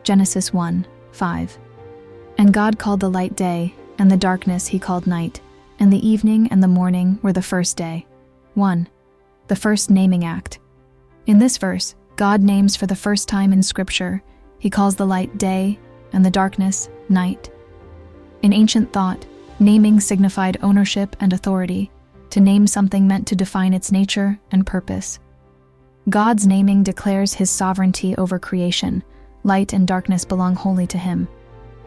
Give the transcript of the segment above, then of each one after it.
Genesis 1:5. And God called the light day, and the darkness he called night, and the evening and the morning were the first day. 1. The first naming act. In this verse, God names for the first time in Scripture. He calls the light day and the darkness night. In ancient thought, naming signified ownership and authority. To name something meant to define its nature and purpose. God's naming declares his sovereignty over creation. Light and darkness belong wholly to him.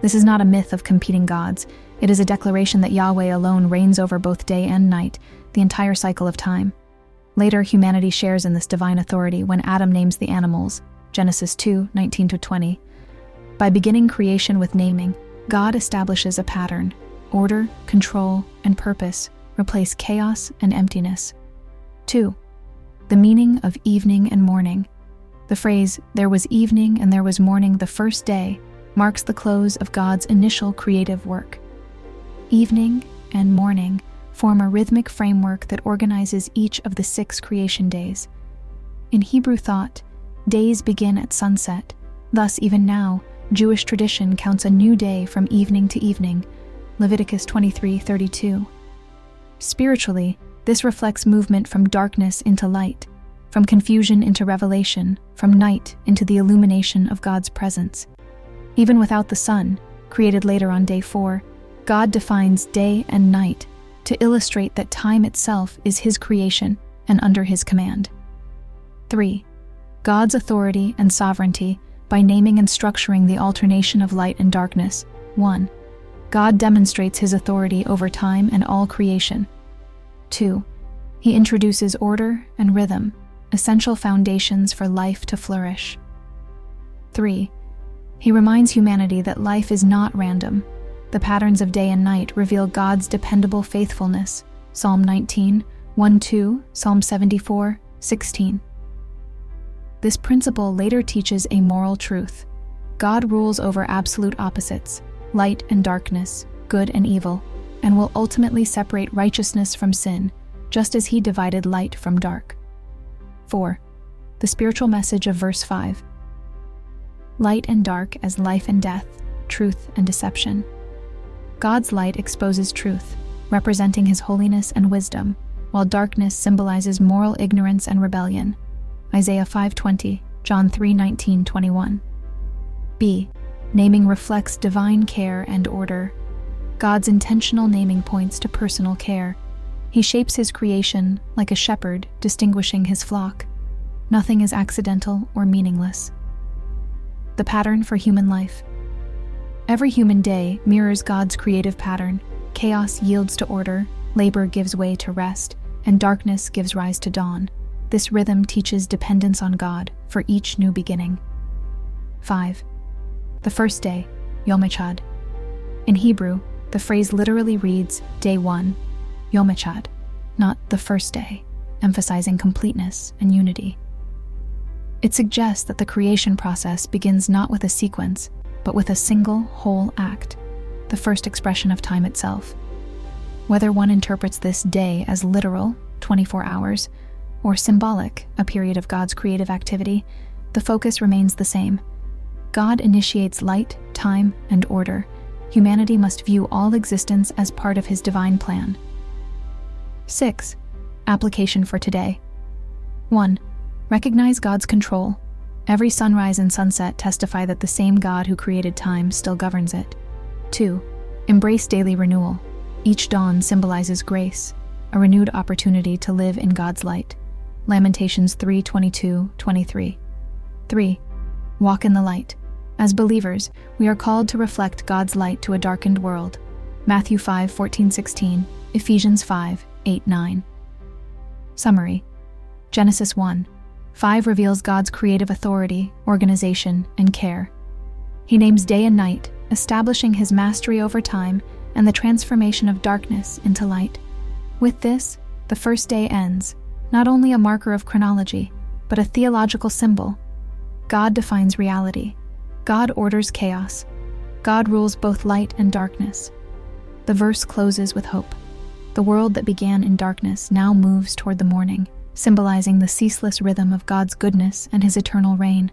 This is not a myth of competing gods. It is a declaration that Yahweh alone reigns over both day and night, the entire cycle of time. Later, humanity shares in this divine authority when Adam names the animals, Genesis 2:19-20. By beginning creation with naming, God establishes a pattern. Order, control, and purpose replace chaos and emptiness. 2. The meaning of evening and morning. The phrase, "there was evening and there was morning the first day," marks the close of God's initial creative work. Evening and morning form a rhythmic framework that organizes each of the 6 creation days. In Hebrew thought, days begin at sunset. Thus, even now, Jewish tradition counts a new day from evening to evening, Leviticus 23:32. Spiritually, this reflects movement from darkness into light, from confusion into revelation, from night into the illumination of God's presence. Even without the sun, created later on day 4, God defines day and night to illustrate that time itself is his creation and under his command. 3. God's authority and sovereignty by naming and structuring the alternation of light and darkness. 1. God demonstrates his authority over time and all creation. 2. He introduces order and rhythm, essential foundations for life to flourish. 3. He reminds humanity that life is not random. The patterns of day and night reveal God's dependable faithfulness. Psalm 19:1-2, Psalm 74:16. This principle later teaches a moral truth. God rules over absolute opposites, light and darkness, good and evil, and will ultimately separate righteousness from sin, just as he divided light from dark. 4. The spiritual message of verse 5. Light and dark as life and death, truth and deception. God's light exposes truth, representing his holiness and wisdom, while darkness symbolizes moral ignorance and rebellion. Isaiah 5:20, John 3:19-21. B. Naming reflects divine care and order. God's intentional naming points to personal care. He shapes his creation like a shepherd distinguishing his flock. Nothing is accidental or meaningless. The pattern for human life. Every human day mirrors God's creative pattern. Chaos yields to order, labor gives way to rest, and darkness gives rise to dawn. This rhythm teaches dependence on God for each new beginning. 5. The first day, Yom Echad. In Hebrew, the phrase literally reads, day 1, Yom Echad, not the first day, emphasizing completeness and unity. It suggests that the creation process begins not with a sequence, but with a single, whole act, the first expression of time itself. Whether one interprets this day as literal, 24 hours, or symbolic, a period of God's creative activity, the focus remains the same. God initiates light, time, and order. Humanity must view all existence as part of his divine plan. 6. Application for today. 1. Recognize God's control. Every sunrise and sunset testify that the same God who created time still governs it. 2. Embrace daily renewal. Each dawn symbolizes grace, a renewed opportunity to live in God's light. Lamentations 3:22-23. 3. Walk in the light. As believers, we are called to reflect God's light to a darkened world. Matthew 5:14-16, Ephesians 5:8-9. Summary. Genesis 1:5 reveals God's creative authority, organization, and care. He names day and night, establishing his mastery over time and the transformation of darkness into light. With this, the first day ends, not only a marker of chronology, but a theological symbol. God defines reality. God orders chaos. God rules both light and darkness. The verse closes with hope. The world that began in darkness now moves toward the morning, symbolizing the ceaseless rhythm of God's goodness and his eternal reign.